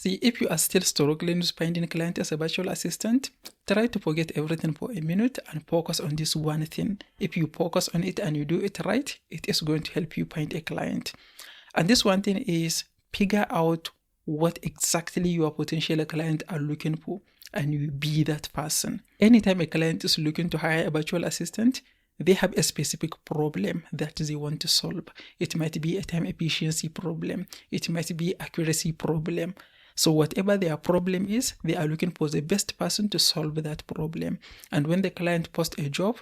See, if you are still struggling with finding a client as a virtual assistant, try to forget everything for a minute and focus on this one thing. If you focus on it and you do it right, it is going to help you find a client. And this one thing is figure out what exactly your potential client are looking for, and you be that person. Anytime a client is looking to hire a virtual assistant, they have a specific problem that they want to solve. It might be a time efficiency problem. It might be accuracy problem. So whatever their problem is, they are looking for the best person to solve that problem. And when the client posts a job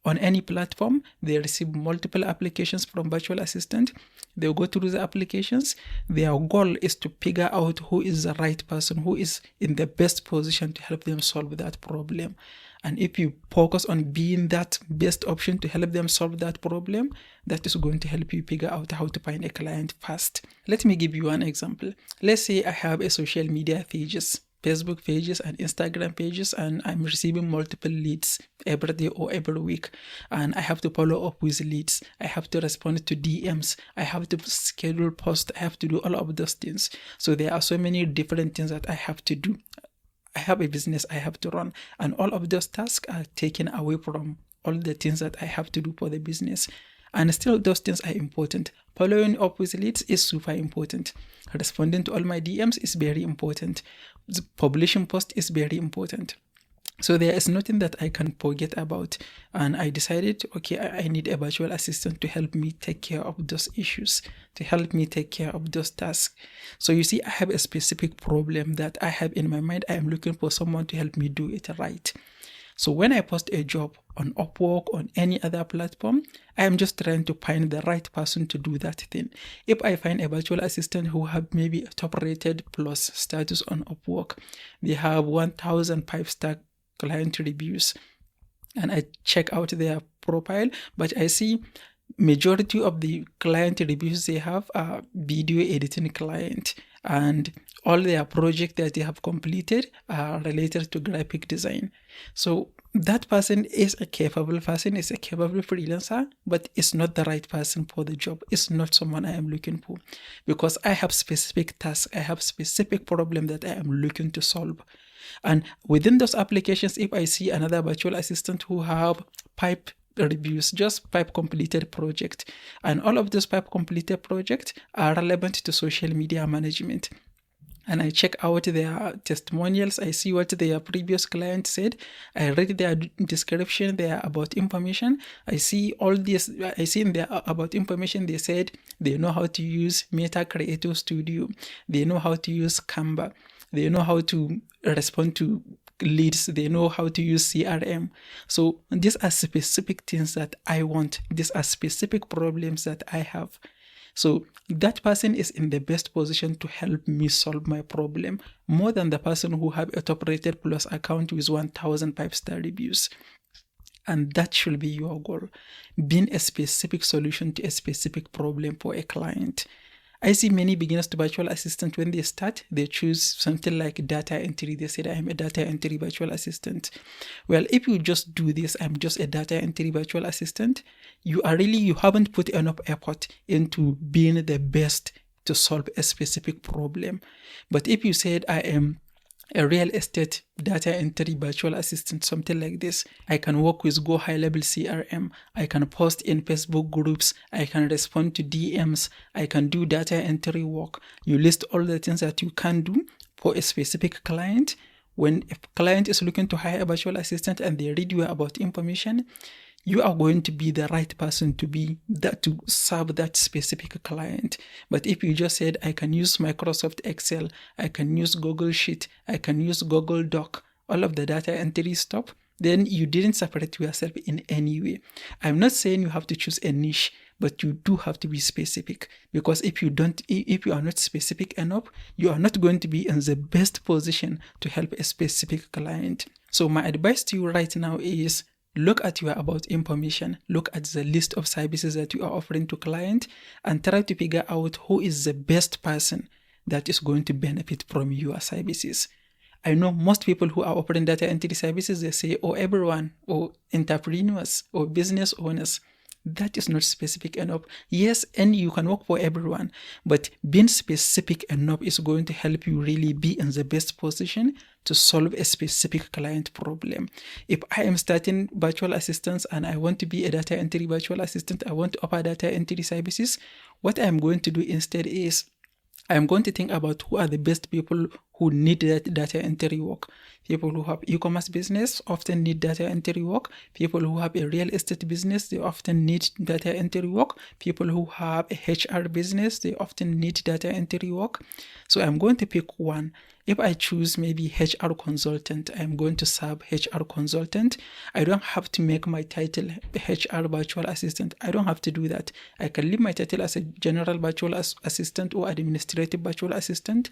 on any platform, they receive multiple applications from virtual assistant. They'll go through the applications. Their goal is to figure out who is the right person, who is in the best position to help them solve that problem. And if you focus on being that best option to help them solve that problem, that is going to help you figure out how to find a client fast. Let me give you an example. Let's say I have a social media pages, Facebook pages and Instagram pages, and I'm receiving multiple leads every day or every week. And I have to follow up with leads. I have to respond to DMs. I have to schedule posts. I have to do all of those things. So there are so many different things that I have to do. I have a business I have to run, and all of those tasks are taken away from all the things that I have to do for the business. And still, those things are important. Following up with leads is super important. Responding to all my DMs is very important. The publishing post is very important. So there is nothing that I can forget about. And I decided, okay, I need a virtual assistant to help me take care of those issues, to help me take care of those tasks. So you see, I have a specific problem that I have in my mind. I am looking for someone to help me do it right. So when I post a job on Upwork, on any other platform, I am just trying to find the right person to do that thing. If I find a virtual assistant who have maybe a top-rated plus status on Upwork, they have 1,000 5-star client reviews, and I check out their profile, but I see majority of the client reviews they have are video editing client, and all their projects that they have completed are related to graphic design. So that person is a capable person, is a capable freelancer, but it's not the right person for the job. It's not someone I am looking for, because I have specific tasks, I have specific problem that I am looking to solve. And within those applications, if I see another virtual assistant who have 5 reviews, just 5 completed projects, and all of those 5 completed projects are relevant to social media management, and I check out their testimonials, I see what their previous client said, I read their description, their about information, I see all this, I see in their about information they said they know how to use Meta Creative Studio, they know how to use Canva, they know how to respond to leads, they know how to use CRM. So these are specific things that I want. These are specific problems that I have. So that person is in the best position to help me solve my problem, more than the person who have a top-rated plus account with 1,000 5-star reviews. And that should be your goal, being a specific solution to a specific problem for a client. I see many beginners to virtual assistant, when they start, they choose something like data entry. They said, I am a data entry virtual assistant. Well, if you just do this, I'm just a data entry virtual assistant, you haven't put enough effort into being the best to solve a specific problem. But if you said, I am a real estate data entry virtual assistant, something like this, I can work with Go High Level CRM, I can post in Facebook groups, I can respond to DMs, I can do data entry work. You list all the things that you can do for a specific client. When a client is looking to hire a virtual assistant and they read you about information, you are going to be the right person to serve that specific client. But if you just said, I can use Microsoft Excel, I can use Google Sheet, I can use Google Doc, all of the data entry stuff, then you didn't separate yourself in any way. I'm not saying you have to choose a niche, but you do have to be specific, because if you are not specific enough, you are not going to be in the best position to help a specific client. So my advice to you right now is, look at your about information, look at the list of services that you are offering to client, and try to figure out who is the best person that is going to benefit from your services. I know most people who are offering data entry services, they say, everyone, or entrepreneurs, or business owners. that is not specific enough. Yes, and you can work for everyone, but being specific enough is going to help you really be in the best position to solve a specific client problem. If I am starting virtual assistants and I want to be a data entry virtual assistant, I want to offer data entry services, what I'm going to do instead is I'm going to think about who are the best people who need that data entry work. People who have e-commerce business often need data entry work. People who have a real estate business, they often need data entry work. People who have a HR business, they often need data entry work. So I'm going to pick one. If I choose maybe HR consultant, I'm going to sub HR consultant. I don't have to make my title HR virtual assistant. I don't have to do that. I can leave my title as a general virtual assistant or administrative virtual assistant.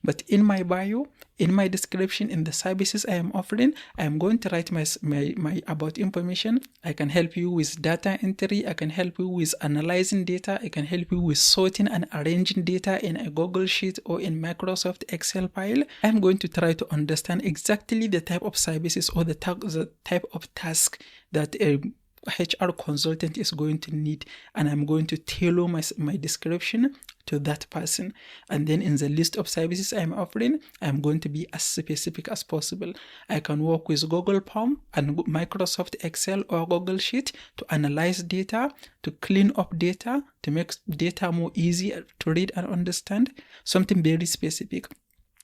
But in my bio, in my description, in the services I am offering, I am going to write my about information. I can help you with data entry. I can help you with analyzing data. I can help you with sorting and arranging data in a Google Sheet or in Microsoft Excel file. I'm going to try to understand exactly the type of services or the type of task that a HR consultant is going to need, and I'm going to tailor my description to that person. And then in the list of services I'm offering, I'm going to be as specific as possible. I can work with Google Form and Microsoft Excel or Google Sheet to analyze data, to clean up data, to make data more easy to read and understand, something very specific.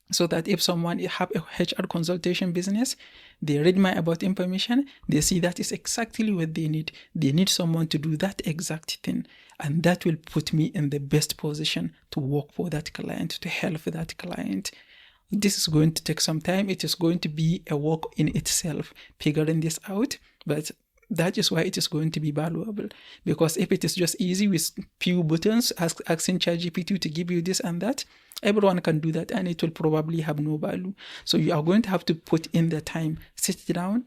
So that if someone have a HR consultation business, they read my about information, they see that is exactly what they need. They need someone to do that exact thing. And that will put me in the best position to work for that client, to help that client. This is going to take some time. It is going to be a work in itself, figuring this out. But that is why it is going to be valuable. Because if it is just easy with few buttons, asking ChatGPT to give you this and that, everyone can do that and it will probably have no value. So you are going to have to put in the time, sit down,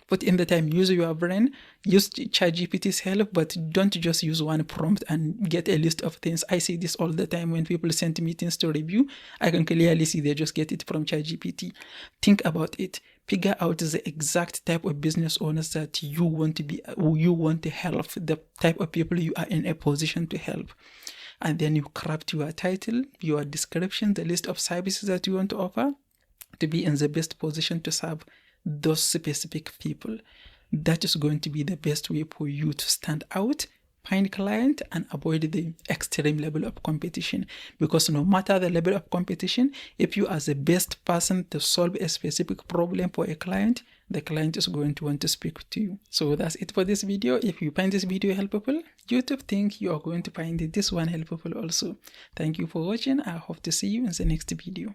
put in the time, use your brain, use ChatGPT's help, but don't just use one prompt and get a list of things. I see this all the time when people send me things to review. I can clearly see they just get it from ChatGPT. Think about it. Figure out the exact type of business owners that you want to be, who you want to help, the type of people you are in a position to help. And then you craft your title, your description, the list of services that you want to offer to be in the best position to serve those specific people. That is going to be the best way for you to stand out, find client, and avoid the extreme level of competition. Because no matter the level of competition, if you are the best person to solve a specific problem for a client, the client is going to want to speak to you. So that's it for this video. If you find this video helpful, YouTube think you are going to find this one helpful also. Thank you for watching. I hope to see you in the next video.